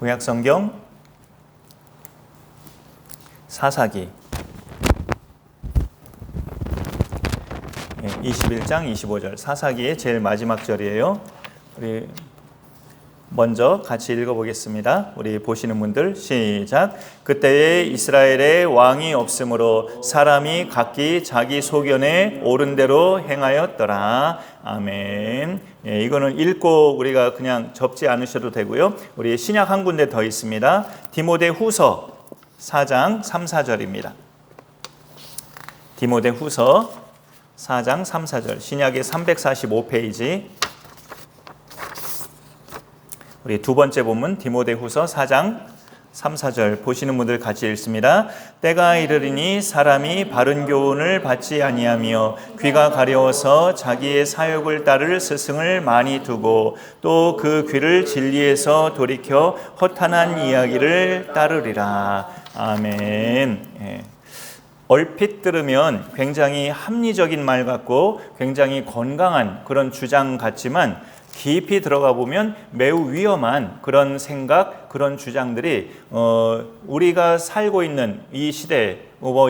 구약성경 사사기 21장 25절 사사기의 제일 마지막 절이에요. 우리 먼저 같이 읽어보겠습니다. 우리 보시는 분들 시작. 그때에 이스라엘에 왕이 없으므로 사람이 각기 자기 소견에 옳은 대로 행하였더라. 아멘. 이거는 읽고 우리가 그냥 접지 않으셔도 되고요. 우리 신약 한 군데 더 있습니다. 디모데후서 4장 3, 4절입니다. 디모데후서 4장 3, 4절 신약의 345페이지 우리 두 번째 본문 디모데후서 4장 3, 4절 보시는 분들 같이 읽습니다. 때가 이르리니 사람이 바른 교훈을 받지 아니하며 귀가 가려워서 자기의 사욕을 따를 스승을 많이 두고 또 그 귀를 진리에서 돌이켜 허탄한 이야기를 따르리라. 아멘. 얼핏 들으면 굉장히 합리적인 말 같고 굉장히 건강한 그런 주장 같지만 깊이 들어가 보면 매우 위험한 그런 생각, 그런 주장들이 우리가 살고 있는 이 시대에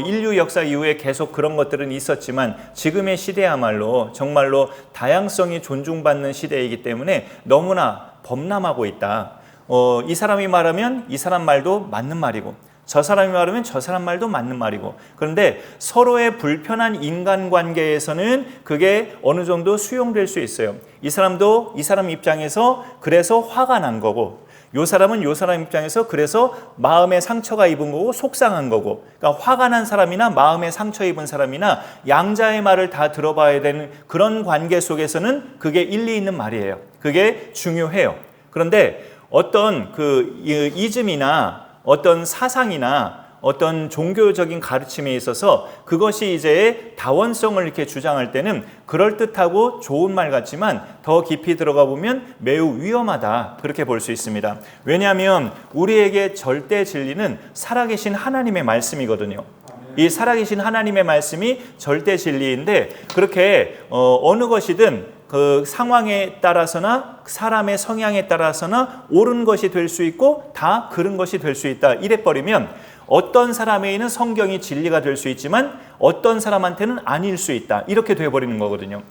인류 역사 이후에 계속 그런 것들은 있었지만 지금의 시대야말로 정말로 다양성이 존중받는 시대이기 때문에 너무나 범람하고 있다. 이 사람이 말하면 이 사람 말도 맞는 말이고 저 사람이 말하면 저 사람 말도 맞는 말이고 그런데 서로의 불편한 인간관계에서는 그게 어느 정도 수용될 수 있어요. 이 사람도 이 사람 입장에서 그래서 화가 난 거고 요 사람은 요 사람 입장에서 그래서 마음에 상처가 입은 거고 속상한 거고 그러니까 화가 난 사람이나 마음에 상처 입은 사람이나 양자의 말을 다 들어봐야 되는 그런 관계 속에서는 그게 일리 있는 말이에요. 그게 중요해요. 그런데 어떤 그 이즘이나 어떤 사상이나 어떤 종교적인 가르침에 있어서 그것이 이제 다원성을 이렇게 주장할 때는 그럴듯하고 좋은 말 같지만 더 깊이 들어가 보면 매우 위험하다 그렇게 볼 수 있습니다. 왜냐하면 우리에게 절대 진리는 살아계신 하나님의 말씀이거든요. 이 살아계신 하나님의 말씀이 절대 진리인데 그렇게 어느 것이든 그 상황에 따라서나 사람의 성향에 따라서나 옳은 것이 될 수 있고 다 그른 것이 될 수 있다. 이래버리면 어떤 사람에게는 성경이 진리가 될 수 있지만 어떤 사람한테는 아닐 수 있다. 이렇게 돼버리는 거거든요.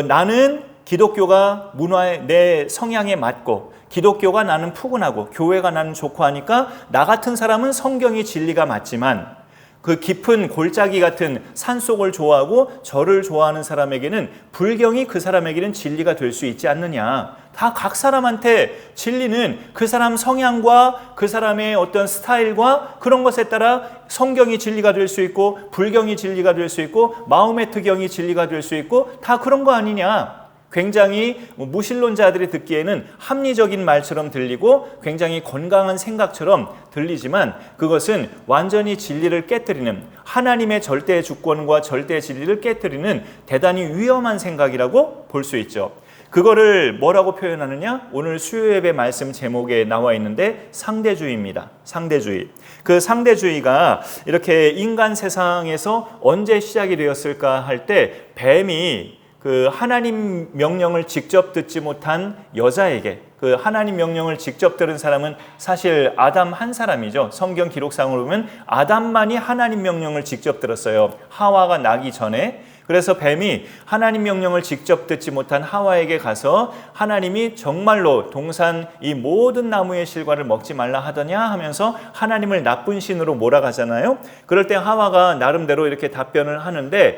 나는 기독교가 문화에 내 성향에 맞고 기독교가 나는 푸근하고 교회가 나는 좋고 하니까 나 같은 사람은 성경이 진리가 맞지만 그 깊은 골짜기 같은 산속을 좋아하고 절을 좋아하는 사람에게는 불경이 그 사람에게는 진리가 될 수 있지 않느냐. 다 각 사람한테 진리는 그 사람 성향과 그 사람의 어떤 스타일과 그런 것에 따라 성경이 진리가 될 수 있고 불경이 진리가 될 수 있고 마음의 특경이 진리가 될 수 있고 다 그런 거 아니냐. 굉장히 무신론자들이 듣기에는 합리적인 말처럼 들리고 굉장히 건강한 생각처럼 들리지만 그것은 완전히 진리를 깨뜨리는 하나님의 절대 주권과 절대 진리를 깨뜨리는 대단히 위험한 생각이라고 볼 수 있죠. 그거를 뭐라고 표현하느냐? 오늘 수요예배 말씀 제목에 나와 있는데 상대주의입니다. 상대주의. 그 상대주의가 이렇게 인간 세상에서 언제 시작이 되었을까 할 때 뱀이 그 하나님 명령을 직접 듣지 못한 여자에게 그 하나님 명령을 직접 들은 사람은 사실 아담 한 사람이죠. 성경 기록상으로 보면 아담만이 하나님 명령을 직접 들었어요. 하와가 나기 전에. 그래서 뱀이 하나님 명령을 직접 듣지 못한 하와에게 가서 하나님이 정말로 동산 이 모든 나무의 실과를 먹지 말라 하더냐 하면서 하나님을 나쁜 신으로 몰아가잖아요. 그럴 때 하와가 나름대로 이렇게 답변을 하는데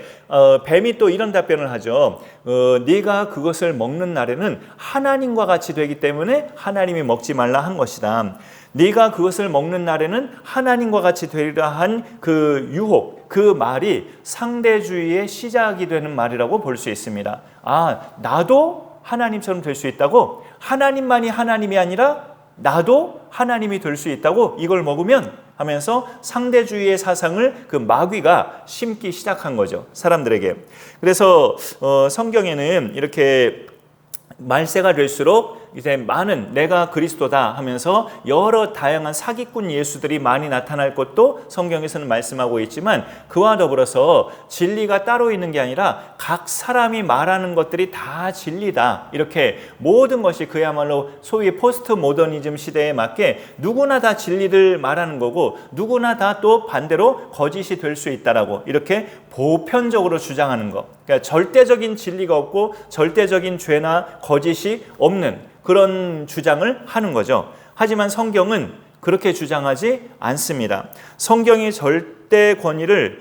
뱀이 또 이런 답변을 하죠. 네가 그것을 먹는 날에는 하나님과 같이 되기 때문에 하나님이 먹지 말라 한 것이다. 네가 그것을 먹는 날에는 하나님과 같이 되리라 한 그 유혹, 그 말이 상대주의의 시작이 되는 말이라고 볼 수 있습니다. 아, 나도 하나님처럼 될 수 있다고? 하나님만이 하나님이 아니라 나도 하나님이 될 수 있다고? 이걸 먹으면 하면서 상대주의의 사상을 그 마귀가 심기 시작한 거죠. 사람들에게. 그래서 성경에는 이렇게 말세가 될수록 이제 많은 내가 그리스도다 하면서 여러 다양한 사기꾼 예수들이 많이 나타날 것도 성경에서는 말씀하고 있지만, 그와 더불어서 진리가 따로 있는 게 아니라 각 사람이 말하는 것들이 다 진리다, 이렇게 모든 것이 그야말로 소위 포스트 모더니즘 시대에 맞게 누구나 다 진리를 말하는 거고 누구나 다 또 반대로 거짓이 될 수 있다라고 이렇게 보편적으로 주장하는 것. 그러니까 절대적인 진리가 없고 절대적인 죄나 거짓이 없는 그런 주장을 하는 거죠. 하지만 성경은 그렇게 주장하지 않습니다. 성경이 절대 권위를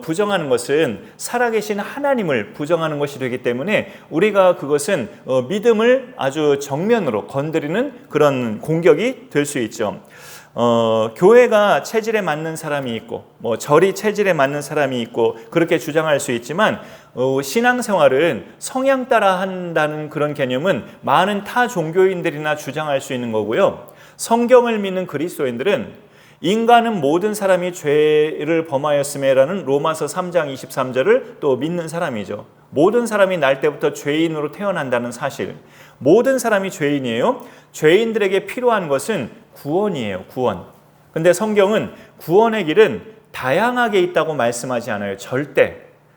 부정하는 것은 살아계신 하나님을 부정하는 것이 되기 때문에 우리가 그것은 믿음을 아주 정면으로 건드리는 그런 공격이 될 수 있죠. 교회가 체질에 맞는 사람이 있고 절이 체질에 맞는 사람이 있고 그렇게 주장할 수 있지만, 신앙생활은 성향 따라 한다는 그런 개념은 많은 타 종교인들이나 주장할 수 있는 거고요. 성경을 믿는 그리스도인들은 인간은 모든 사람이 죄를 범하였음에라는 로마서 3장 23절을 또 믿는 사람이죠. 모든 사람이 날 때부터 죄인으로 태어난다는 사실, 모든 사람이 죄인이에요. 죄인들에게 필요한 것은 구원이에요. 구원. 근데 성경은 구원의 길은 다양하게 있다고 말씀하지 않아요. 절대.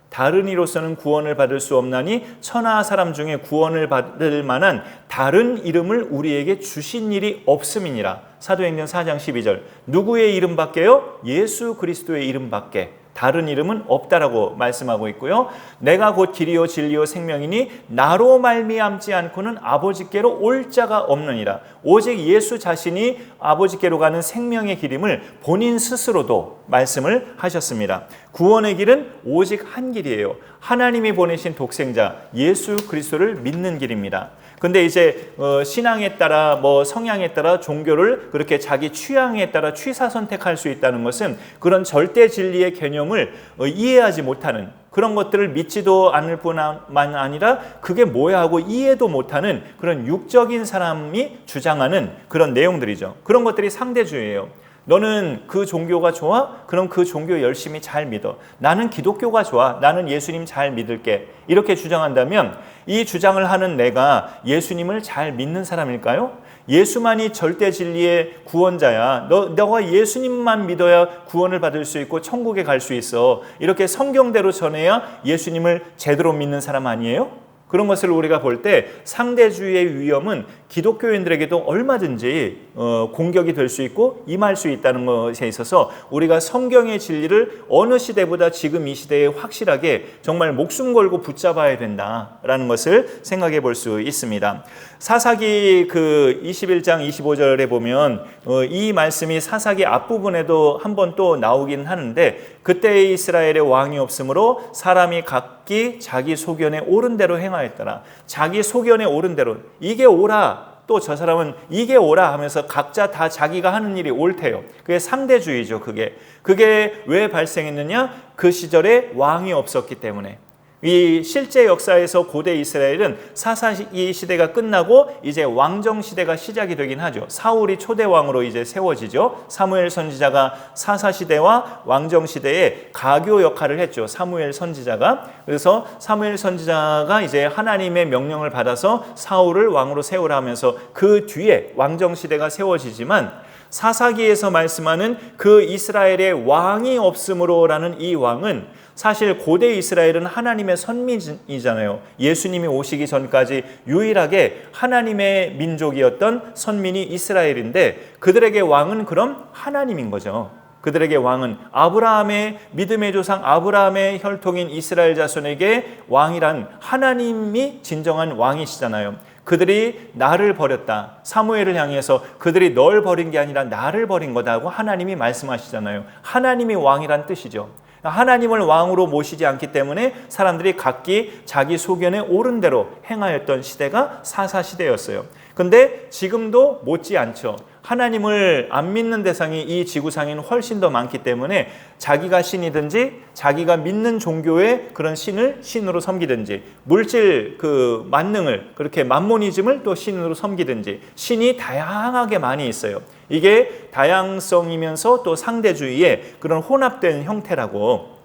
다른 이로서는 구원을 받을 수 없나니 천하 사람 중에 구원을 받을 만한 다른 이름을 우리에게 주신 일이 없음이니라. 사도행전 4장 12절. 누구의 이름밖에요? 예수 그리스도의 이름밖에 다른 이름은 없다라고 말씀하고 있고요. 내가 곧 길이요 진리요 생명이니 나로 말미암지 않고는 아버지께로 올 자가 없느니라. 오직 예수 자신이 아버지께로 가는 생명의 길임을 본인 스스로도 말씀을 하셨습니다. 구원의 길은 오직 한 길이에요. 하나님이 보내신 독생자 예수 그리스도를 믿는 길입니다. 근데 이제 신앙에 따라 성향에 따라 종교를 그렇게 자기 취향에 따라 취사 선택할 수 있다는 것은 그런 절대 진리의 개념을 이해하지 못하는, 그런 것들을 믿지도 않을 뿐만 아니라 그게 뭐야 하고 이해도 못하는 그런 육적인 사람이 주장하는 그런 내용들이죠. 그런 것들이 상대주의예요. 너는 그 종교가 좋아? 그럼 그 종교 열심히 잘 믿어. 나는 기독교가 좋아. 나는 예수님 잘 믿을게. 이렇게 주장한다면 이 주장을 하는 내가 예수님을 잘 믿는 사람일까요? 예수만이 절대 진리의 구원자야. 너가 예수님만 믿어야 구원을 받을 수 있고 천국에 갈 수 있어. 이렇게 성경대로 전해야 예수님을 제대로 믿는 사람 아니에요? 그런 것을 우리가 볼 때 상대주의의 위험은 기독교인들에게도 얼마든지 공격이 될 수 있고 임할 수 있다는 것에 있어서 우리가 성경의 진리를 어느 시대보다 지금 이 시대에 확실하게 정말 목숨 걸고 붙잡아야 된다라는 것을 생각해 볼 수 있습니다. 사사기 21장 25절에 보면 이 말씀이 사사기 앞부분에도 한번 또 나오긴 하는데, 그때 이스라엘의 왕이 없으므로 사람이 각기 자기 소견에 옳은 대로 행하였더라. 자기 소견에 옳은 대로, 이게 옳아, 또 저 사람은 이게 옳아 하면서 각자 다 자기가 하는 일이 옳대요. 그게 상대주의죠. 그게 왜 발생했느냐? 그 시절에 왕이 없었기 때문에. 이 실제 역사에서 고대 이스라엘은 사사기 시대가 끝나고 이제 왕정 시대가 시작이 되긴 하죠. 사울이 초대 왕으로 이제 세워지죠. 사무엘 선지자가 사사 시대와 왕정 시대에 가교 역할을 했죠. 사무엘 선지자가. 그래서 사무엘 선지자가 이제 하나님의 명령을 받아서 사울을 왕으로 세우라 하면서 그 뒤에 왕정 시대가 세워지지만, 사사기에서 말씀하는 그 이스라엘의 왕이 없으므로라는 이 왕은 사실 고대 이스라엘은 하나님의 선민이잖아요. 예수님이 오시기 전까지 유일하게 하나님의 민족이었던 선민이 이스라엘인데, 그들에게 왕은 그럼 하나님인 거죠. 그들에게 왕은 아브라함의 믿음의 조상 아브라함의 혈통인 이스라엘 자손에게 왕이란 하나님이 진정한 왕이시잖아요. 그들이 나를 버렸다. 사무엘을 향해서 그들이 널 버린 게 아니라 나를 버린 거다고 하나님이 말씀하시잖아요. 하나님이 왕이란 뜻이죠. 하나님을 왕으로 모시지 않기 때문에 사람들이 각기 자기 소견에 옳은 대로 행하였던 시대가 사사시대였어요. 근데 지금도 못지않죠. 하나님을 안 믿는 대상이 이 지구상에는 훨씬 더 많기 때문에 자기가 신이든지 자기가 믿는 종교의 그런 신을 신으로 섬기든지, 물질 만능을 그렇게 맘모니즘을 또 신으로 섬기든지, 신이 다양하게 많이 있어요. 이게 다양성이면서 또 상대주의의 그런 혼합된 형태라고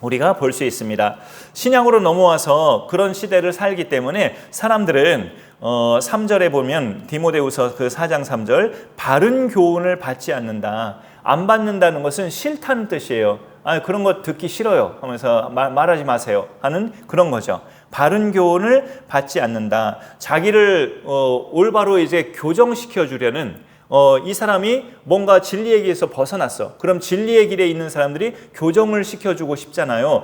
우리가 볼 수 있습니다. 신약으로 넘어와서 그런 시대를 살기 때문에 사람들은 3절에 보면 디모데후서 그 4장 3절 바른 교훈을 받지 않는다. 안 받는다는 것은 싫다는 뜻이에요. 그런 거 듣기 싫어요 하면서 말하지 마세요 하는 그런 거죠. 바른 교훈을 받지 않는다. 자기를 올바로 이제 교정시켜 주려는 이 사람이 뭔가 진리의 길에서 벗어났어. 그럼 진리의 길에 있는 사람들이 교정을 시켜주고 싶잖아요.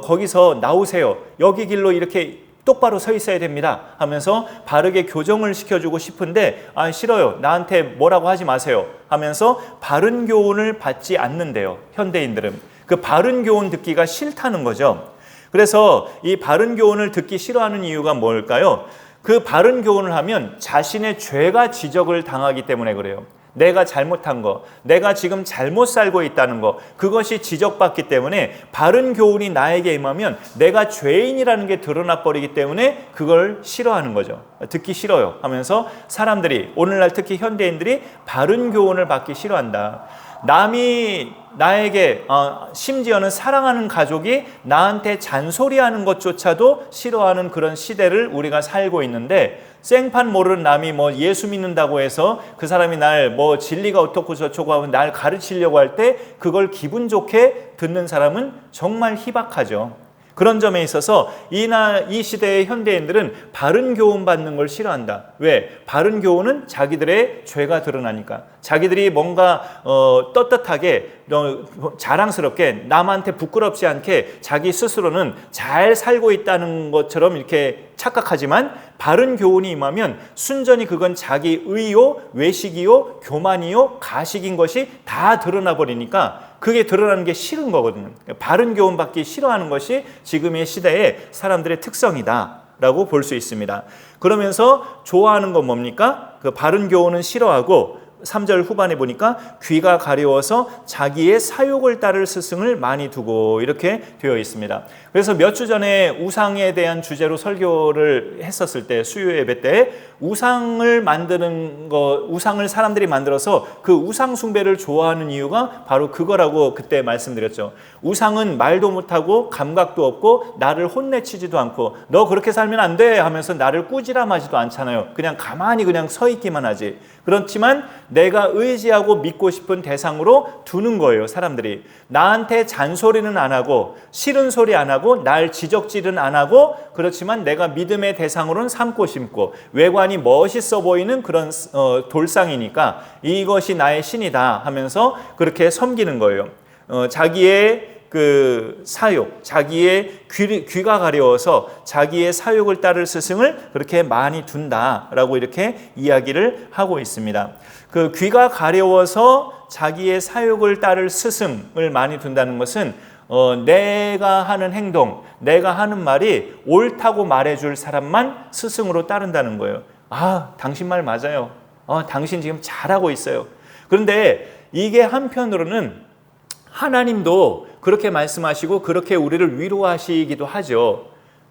거기서 나오세요. 여기 길로 이렇게 똑바로 서 있어야 됩니다 하면서 바르게 교정을 시켜주고 싶은데 싫어요. 나한테 뭐라고 하지 마세요 하면서 바른 교훈을 받지 않는데요. 현대인들은 그 바른 교훈 듣기가 싫다는 거죠. 그래서 이 바른 교훈을 듣기 싫어하는 이유가 뭘까요? 그 바른 교훈을 하면 자신의 죄가 지적을 당하기 때문에 그래요. 내가 잘못한 거, 내가 지금 잘못 살고 있다는 거, 그것이 지적받기 때문에 바른 교훈이 나에게 임하면 내가 죄인이라는 게 드러나 버리기 때문에 그걸 싫어하는 거죠. 듣기 싫어요 하면서 사람들이, 오늘날 특히 현대인들이 바른 교훈을 받기 싫어한다. 남이 나에게 심지어는 사랑하는 가족이 나한테 잔소리하는 것조차도 싫어하는 그런 시대를 우리가 살고 있는데, 생판 모르는 남이 예수 믿는다고 해서 그 사람이 날 진리가 어떻고 저쩌고 하면 날 가르치려고 할 때 그걸 기분 좋게 듣는 사람은 정말 희박하죠. 그런 점에 있어서 이 시대의 현대인들은 바른 교훈 받는 걸 싫어한다. 왜? 바른 교훈은 자기들의 죄가 드러나니까. 자기들이 뭔가 떳떳하게 자랑스럽게 남한테 부끄럽지 않게 자기 스스로는 잘 살고 있다는 것처럼 이렇게 착각하지만, 바른 교훈이 임하면 순전히 그건 자기 의요, 외식이요, 교만이요, 가식인 것이 다 드러나 버리니까 그게 드러나는 게 싫은 거거든요. 바른 교훈 받기 싫어하는 것이 지금의 시대의 사람들의 특성이다 라고 볼 수 있습니다. 그러면서 좋아하는 건 뭡니까? 그 바른 교훈은 싫어하고 3절 후반에 보니까 귀가 가려워서 자기의 사욕을 따를 스승을 많이 두고 이렇게 되어 있습니다. 그래서 몇 주 전에 우상에 대한 주제로 설교를 했었을 때, 수요 예배 때 우상을 만드는 거, 우상을 사람들이 만들어서 그 우상 숭배를 좋아하는 이유가 바로 그거라고 그때 말씀드렸죠. 우상은 말도 못하고 감각도 없고 나를 혼내치지도 않고 너 그렇게 살면 안 돼 하면서 나를 꾸지람하지도 않잖아요. 그냥 가만히 그냥 서 있기만 하지. 그렇지만 내가 의지하고 믿고 싶은 대상으로 두는 거예요. 사람들이 나한테 잔소리는 안 하고 싫은 소리 안 하고 날 지적질은 안 하고, 그렇지만 내가 믿음의 대상으로는 삼고 싶고 외관이 멋있어 보이는 그런 돌상이니까 이것이 나의 신이다 하면서 그렇게 섬기는 거예요. 자기의 그 사욕, 자기의 귀가 가려워서 자기의 사욕을 따를 스승을 그렇게 많이 둔다라고 이렇게 이야기를 하고 있습니다. 그 귀가 가려워서 자기의 사욕을 따를 스승을 많이 둔다는 것은 내가 하는 행동, 내가 하는 말이 옳다고 말해줄 사람만 스승으로 따른다는 거예요. 당신 말 맞아요. 당신 지금 잘하고 있어요. 그런데 이게 한편으로는 하나님도 그렇게 말씀하시고 그렇게 우리를 위로하시기도 하죠.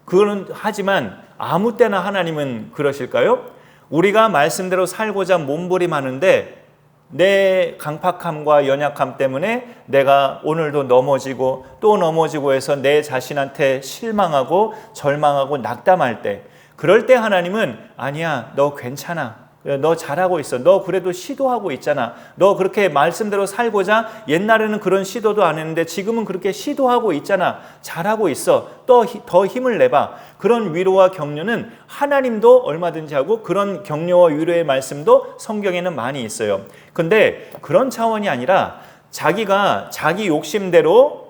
그거는 하지만 아무 때나 하나님은 그러실까요? 우리가 말씀대로 살고자 몸부림하는데 내 강팍함과 연약함 때문에 내가 오늘도 넘어지고 또 넘어지고 해서 내 자신한테 실망하고 절망하고 낙담할 때, 그럴 때 하나님은 아니야, 너 괜찮아, 너 잘하고 있어, 너 그래도 시도하고 있잖아, 너 그렇게 말씀대로 살고자 옛날에는 그런 시도도 안 했는데 지금은 그렇게 시도하고 있잖아, 잘하고 있어, 또 더 힘을 내봐. 그런 위로와 격려는 하나님도 얼마든지 하고 그런 격려와 위로의 말씀도 성경에는 많이 있어요. 근데 그런 차원이 아니라 자기가 자기 욕심대로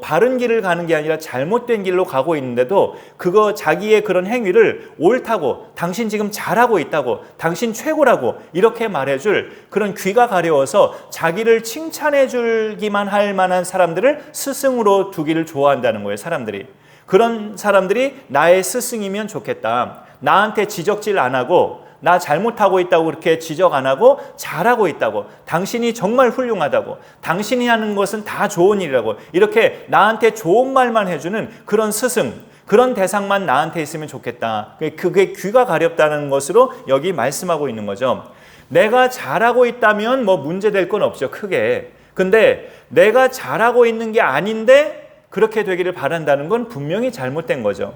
바른 길을 가는 게 아니라 잘못된 길로 가고 있는데도 그거 자기의 그런 행위를 옳다고, 당신 지금 잘하고 있다고, 당신 최고라고 이렇게 말해줄 그런 귀가 가려워서 자기를 칭찬해 줄기만 할 만한 사람들을 스승으로 두기를 좋아한다는 거예요. 사람들이. 그런 사람들이 나의 스승이면 좋겠다. 나한테 지적질 안 하고 나 잘못하고 있다고 그렇게 지적 안 하고 잘하고 있다고, 당신이 정말 훌륭하다고, 당신이 하는 것은 다 좋은 일이라고 이렇게 나한테 좋은 말만 해주는 그런 스승, 그런 대상만 나한테 있으면 좋겠다. 그게 귀가 가렵다는 것으로 여기 말씀하고 있는 거죠. 내가 잘하고 있다면 문제될 건 없죠, 크게. 근데 내가 잘하고 있는 게 아닌데 그렇게 되기를 바란다는 건 분명히 잘못된 거죠.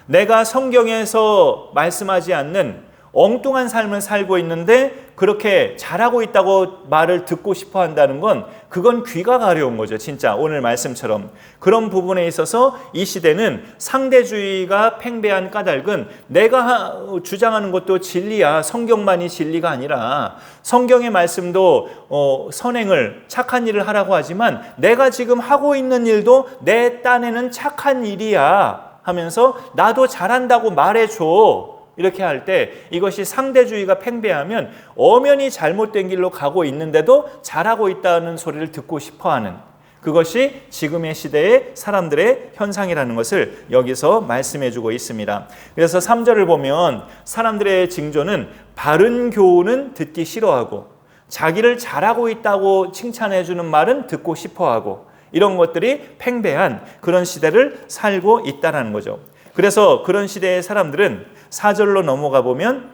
내가 성경에서 말씀하지 않는 엉뚱한 삶을 살고 있는데 그렇게 잘하고 있다고 말을 듣고 싶어 한다는 건 그건 귀가 가려운 거죠. 진짜 오늘 말씀처럼. 그런 부분에 있어서 이 시대는 상대주의가 팽배한 까닭은 내가 주장하는 것도 진리야. 성경만이 진리가 아니라 성경의 말씀도 선행을 착한 일을 하라고 하지만 내가 지금 하고 있는 일도 내 딴에는 착한 일이야 하면서 나도 잘한다고 말해줘. 이렇게 할 때 이것이 상대주의가 팽배하면 엄연히 잘못된 길로 가고 있는데도 잘하고 있다는 소리를 듣고 싶어하는 그것이 지금의 시대의 사람들의 현상이라는 것을 여기서 말씀해 주고 있습니다. 그래서 3절을 보면 사람들의 징조는 바른 교훈은 듣기 싫어하고 자기를 잘하고 있다고 칭찬해 주는 말은 듣고 싶어하고 이런 것들이 팽배한 그런 시대를 살고 있다는 거죠. 그래서 그런 시대의 사람들은 4절로 넘어가 보면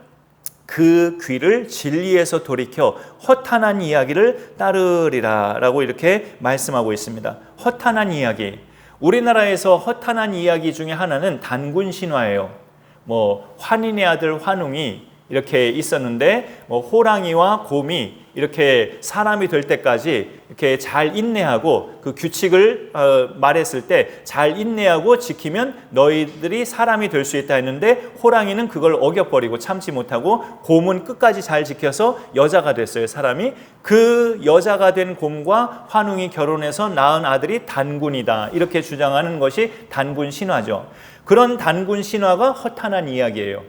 그 귀를 진리에서 돌이켜 허탄한 이야기를 따르리라 라고 이렇게 말씀하고 있습니다. 허탄한 이야기. 우리나라에서 허탄한 이야기 중에 하나는 단군 신화예요. 환인의 아들 환웅이 이렇게 있었는데 호랑이와 곰이 이렇게 사람이 될 때까지 이렇게 잘 인내하고 그 규칙을 말했을 때 잘 인내하고 지키면 너희들이 사람이 될 수 있다 했는데 호랑이는 그걸 어겨버리고 참지 못하고 곰은 끝까지 잘 지켜서 여자가 됐어요. 사람이. 그 여자가 된 곰과 환웅이 결혼해서 낳은 아들이 단군이다. 이렇게 주장하는 것이 단군 신화죠. 그런 단군 신화가 허탄한 이야기예요.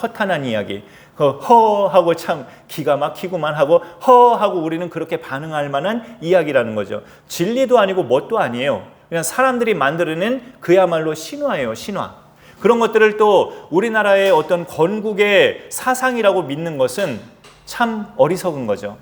허탄한 이야기. 허하고 참 기가 막히구만 하고 허하고 우리는 그렇게 반응할 만한 이야기라는 거죠. 진리도 아니고 뭣도 아니에요. 그냥 사람들이 만들어낸 그야말로 신화예요. 신화. 그런 것들을 또 우리나라의 어떤 건국의 사상이라고 믿는 것은 참 어리석은 거죠.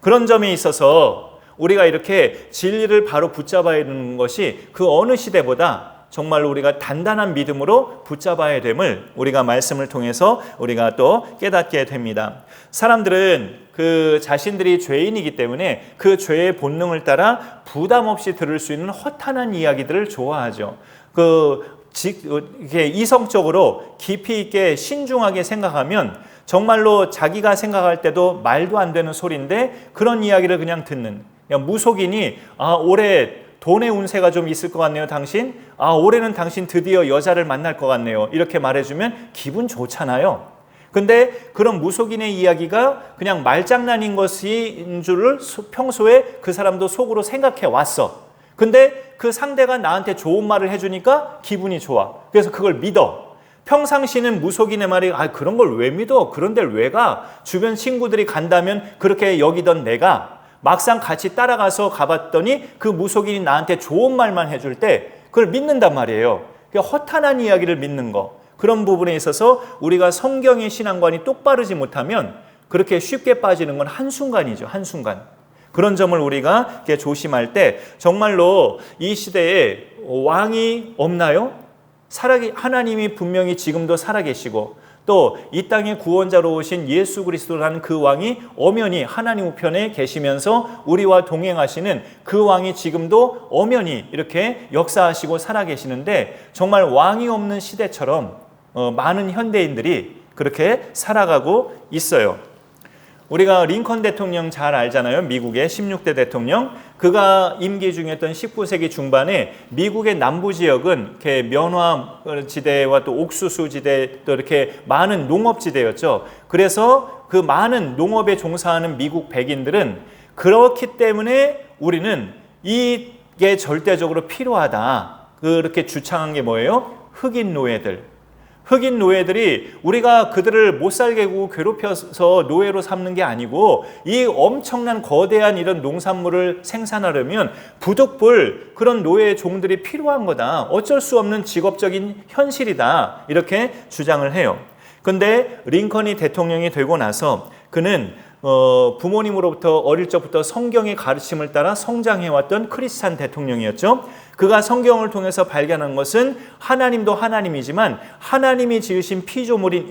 그런 점에 있어서 우리가 이렇게 진리를 바로 붙잡아야 하는 것이 그 어느 시대보다 정말 우리가 단단한 믿음으로 붙잡아야 됨을 우리가 말씀을 통해서 우리가 또 깨닫게 됩니다. 사람들은 그 자신들이 죄인이기 때문에 그 죄의 본능을 따라 부담 없이 들을 수 있는 허탄한 이야기들을 좋아하죠. 이렇게 이성적으로 깊이 있게 신중하게 생각하면 정말로 자기가 생각할 때도 말도 안 되는 소리인데 그런 이야기를 그냥 듣는. 그냥 무속인이 올해 돈의 운세가 좀 있을 것 같네요, 당신. 올해는 당신 드디어 여자를 만날 것 같네요. 이렇게 말해주면 기분 좋잖아요. 근데 그런 무속인의 이야기가 그냥 말장난인 것인 줄을 평소에 그 사람도 속으로 생각해 왔어. 근데 그 상대가 나한테 좋은 말을 해주니까 기분이 좋아. 그래서 그걸 믿어. 평상시는 무속인의 말이 그런 걸 왜 믿어? 그런 데를 왜 가? 주변 친구들이 간다면 그렇게 여기던 내가 막상 같이 따라가서 가봤더니 그 무속인이 나한테 좋은 말만 해줄 때 그걸 믿는단 말이에요. 그러니까 허탄한 이야기를 믿는 거. 그런 부분에 있어서 우리가 성경의 신앙관이 똑바르지 못하면 그렇게 쉽게 빠지는 건 한순간이죠. 한순간. 그런 점을 우리가 조심할 때 정말로 이 시대에 왕이 없나요? 하나님이 분명히 지금도 살아계시고 또 이 땅의 구원자로 오신 예수 그리스도라는 그 왕이 엄연히 하나님 우편에 계시면서 우리와 동행하시는 그 왕이 지금도 엄연히 이렇게 역사하시고 살아계시는데 정말 왕이 없는 시대처럼 많은 현대인들이 그렇게 살아가고 있어요. 우리가 링컨 대통령 잘 알잖아요. 미국의 16대 대통령. 그가 임기 중이었던 19세기 중반에 미국의 남부 지역은 이렇게 면화 지대와 또 옥수수 지대 또 이렇게 많은 농업 지대였죠. 그래서 그 많은 농업에 종사하는 미국 백인들은 그렇기 때문에 우리는 이게 절대적으로 필요하다. 그렇게 주창한 게 뭐예요? 흑인 노예들. 흑인 노예들이 우리가 그들을 못 살게 구고 괴롭혀서 노예로 삼는 게 아니고 이 엄청난 거대한 이런 농산물을 생산하려면 부득불 그런 노예 종들이 필요한 거다. 어쩔 수 없는 직업적인 현실이다. 이렇게 주장을 해요. 근데 링컨이 대통령이 되고 나서 그는 부모님으로부터 어릴 적부터 성경의 가르침을 따라 성장해왔던 크리스찬 대통령이었죠. 그가 성경을 통해서 발견한 것은 하나님도 하나님이지만 하나님이 지으신 피조물인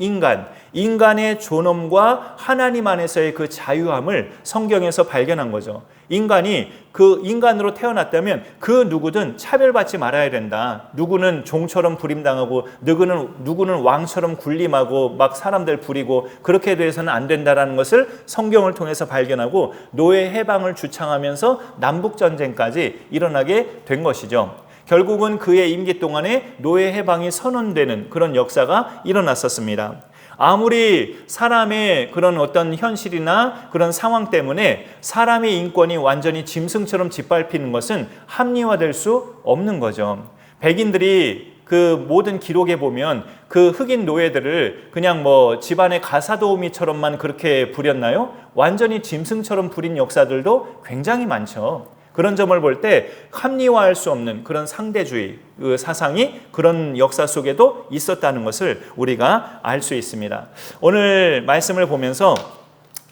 인간의 존엄과 하나님 안에서의 그 자유함을 성경에서 발견한 거죠. 인간이 그 인간으로 태어났다면 그 누구든 차별받지 말아야 된다. 누구는 종처럼 부림당하고 누구는 왕처럼 군림하고 막 사람들 부리고 그렇게 돼서는 안 된다라는 것을 성경을 통해서 발견하고 노예 해방을 주창하면서 남북전쟁까지 일어나게 된 것이죠. 결국은 그의 임기 동안에 노예 해방이 선언되는 그런 역사가 일어났었습니다. 아무리 사람의 그런 어떤 현실이나 그런 상황 때문에 사람의 인권이 완전히 짐승처럼 짓밟히는 것은 합리화될 수 없는 거죠. 백인들이 그 모든 기록에 보면 그 흑인 노예들을 그냥 뭐 집안의 가사도우미처럼만 그렇게 부렸나요? 완전히 짐승처럼 부린 역사들도 굉장히 많죠. 그런 점을 볼 때 합리화할 수 없는 그런 상대주의 그 사상이 그런 역사 속에도 있었다는 것을 우리가 알 수 있습니다. 오늘 말씀을 보면서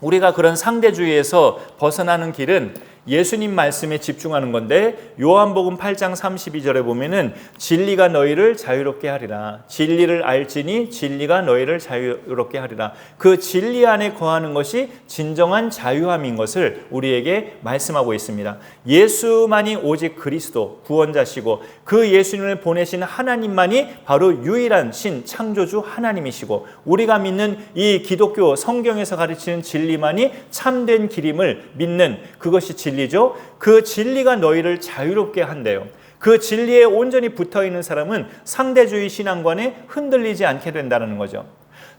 우리가 그런 상대주의에서 벗어나는 길은 예수님 말씀에 집중하는 건데 요한복음 8장 32절에 보면은 진리가 너희를 자유롭게 하리라. 진리를 알지니 진리가 너희를 자유롭게 하리라. 그 진리 안에 거하는 것이 진정한 자유함인 것을 우리에게 말씀하고 있습니다. 예수만이 오직 그리스도 구원자시고 그 예수님을 보내신 하나님만이 바로 유일한 신 창조주 하나님이시고 우리가 믿는 이 기독교 성경에서 가르치는 진리만이 참된 길임을 믿는 그것이 진리죠. 그 진리가 너희를 자유롭게 한대요. 그 진리에 온전히 붙어있는 사람은 상대주의 신앙관에 흔들리지 않게 된다는 거죠.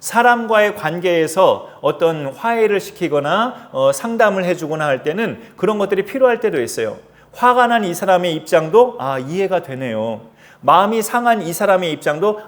사람과의 관계에서 어떤 화해를 시키거나 상담을 해주거나 할 때는 그런 것들이 필요할 때도 있어요. 화가 난 이 사람의 입장도 이해가 되네요. 마음이 상한 이 사람의 입장도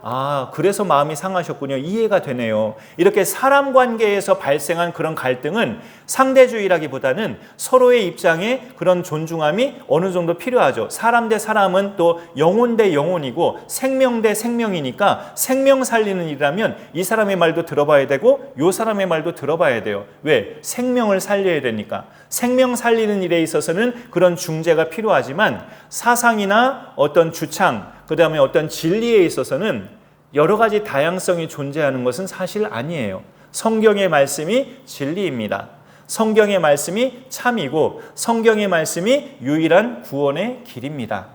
그래서 마음이 상하셨군요. 이해가 되네요. 이렇게 사람 관계에서 발생한 그런 갈등은 상대주의라기보다는 서로의 입장에 그런 존중함이 어느 정도 필요하죠. 사람 대 사람은 또 영혼 대 영혼이고 생명 대 생명이니까 생명 살리는 일이라면 이 사람의 말도 들어봐야 되고 이 사람의 말도 들어봐야 돼요. 왜? 생명을 살려야 되니까. 생명 살리는 일에 있어서는 그런 중재가 필요하지만 사상이나 어떤 주창, 그 다음에 어떤 진리에 있어서는 여러 가지 다양성이 존재하는 것은 사실 아니에요. 성경의 말씀이 진리입니다. 성경의 말씀이 참이고 성경의 말씀이 유일한 구원의 길입니다.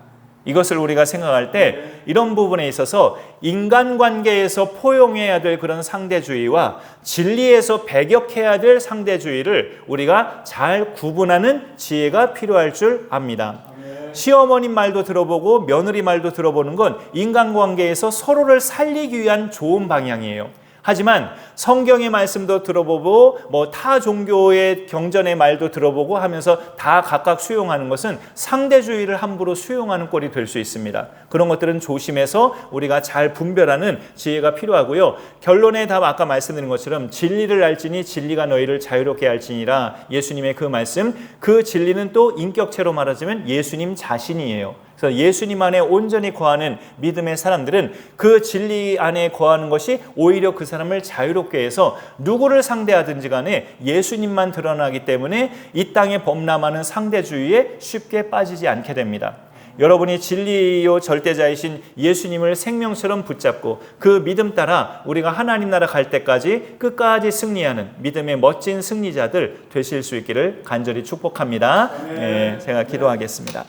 이것을 우리가 생각할 때 이런 부분에 있어서 인간관계에서 포용해야 될 그런 상대주의와 진리에서 배격해야 될 상대주의를 우리가 잘 구분하는 지혜가 필요할 줄 압니다. 시어머님 말도 들어보고 며느리 말도 들어보는 건 인간관계에서 서로를 살리기 위한 좋은 방향이에요. 하지만 성경의 말씀도 들어보고 타 종교의 경전의 말도 들어보고 하면서 다 각각 수용하는 것은 상대주의를 함부로 수용하는 꼴이 될 수 있습니다. 그런 것들은 조심해서 우리가 잘 분별하는 지혜가 필요하고요. 결론의 답 아까 말씀드린 것처럼 진리를 알지니 진리가 너희를 자유롭게 할지니라. 예수님의 그 말씀, 그 진리는 또 인격체로 말하자면 예수님 자신이에요. 그래서 예수님 안에 온전히 거하는 믿음의 사람들은 그 진리 안에 거하는 것이 오히려 그 사람을 자유롭게 해서 누구를 상대하든지 간에 예수님만 드러나기 때문에 이 땅에 범람하는 상대주의에 쉽게 빠지지 않게 됩니다. 여러분이 진리요 절대자이신 예수님을 생명처럼 붙잡고 그 믿음 따라 우리가 하나님 나라 갈 때까지 끝까지 승리하는 믿음의 멋진 승리자들 되실 수 있기를 간절히 축복합니다. 네, 제가 기도하겠습니다.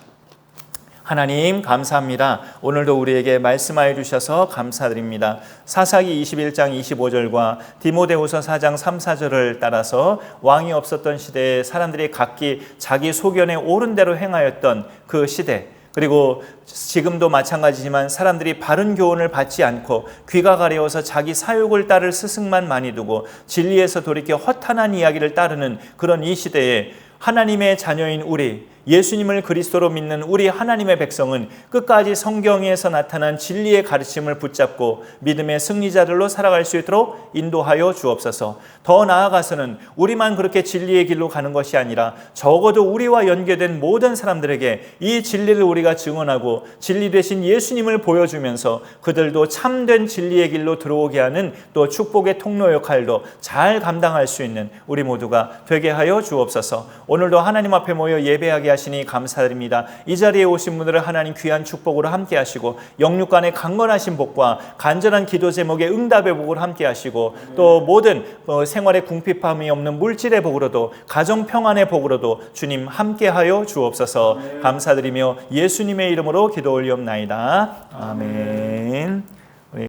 하나님 감사합니다. 오늘도 우리에게 말씀하여 주셔서 감사드립니다. 사사기 21장 25절과 디모데후서 4장 3, 4절을 따라서 왕이 없었던 시대에 사람들이 각기 자기 소견에 옳은 대로 행하였던 그 시대, 그리고 지금도 마찬가지지만 사람들이 바른 교훈을 받지 않고 귀가 가려워서 자기 사욕을 따를 스승만 많이 두고 진리에서 돌이켜 허탄한 이야기를 따르는 그런 이 시대에 하나님의 자녀인 우리, 예수님을 그리스도로 믿는 우리 하나님의 백성은 끝까지 성경에서 나타난 진리의 가르침을 붙잡고 믿음의 승리자들로 살아갈 수 있도록 인도하여 주옵소서. 더 나아가서는 우리만 그렇게 진리의 길로 가는 것이 아니라 적어도 우리와 연계된 모든 사람들에게 이 진리를 우리가 증언하고 진리 되신 예수님을 보여주면서 그들도 참된 진리의 길로 들어오게 하는 또 축복의 통로 역할도 잘 감당할 수 있는 우리 모두가 되게 하여 주옵소서. 오늘도 하나님 앞에 모여 예배하게 하시니 감사드립니다. 이 자리에 오신 분들을 하나님 귀한 축복으로 함께 하시고 영육간의 강건하신 복과 간절한 기도 제목의 응답의 복을 함께 하시고 또 모든 생활의 궁핍함이 없는 물질의 복으로도 가정 평안의 복으로도 주님 함께하여 주옵소서. 감사드리며 예수님의 이름으로 기도 올리옵나이다. 아멘.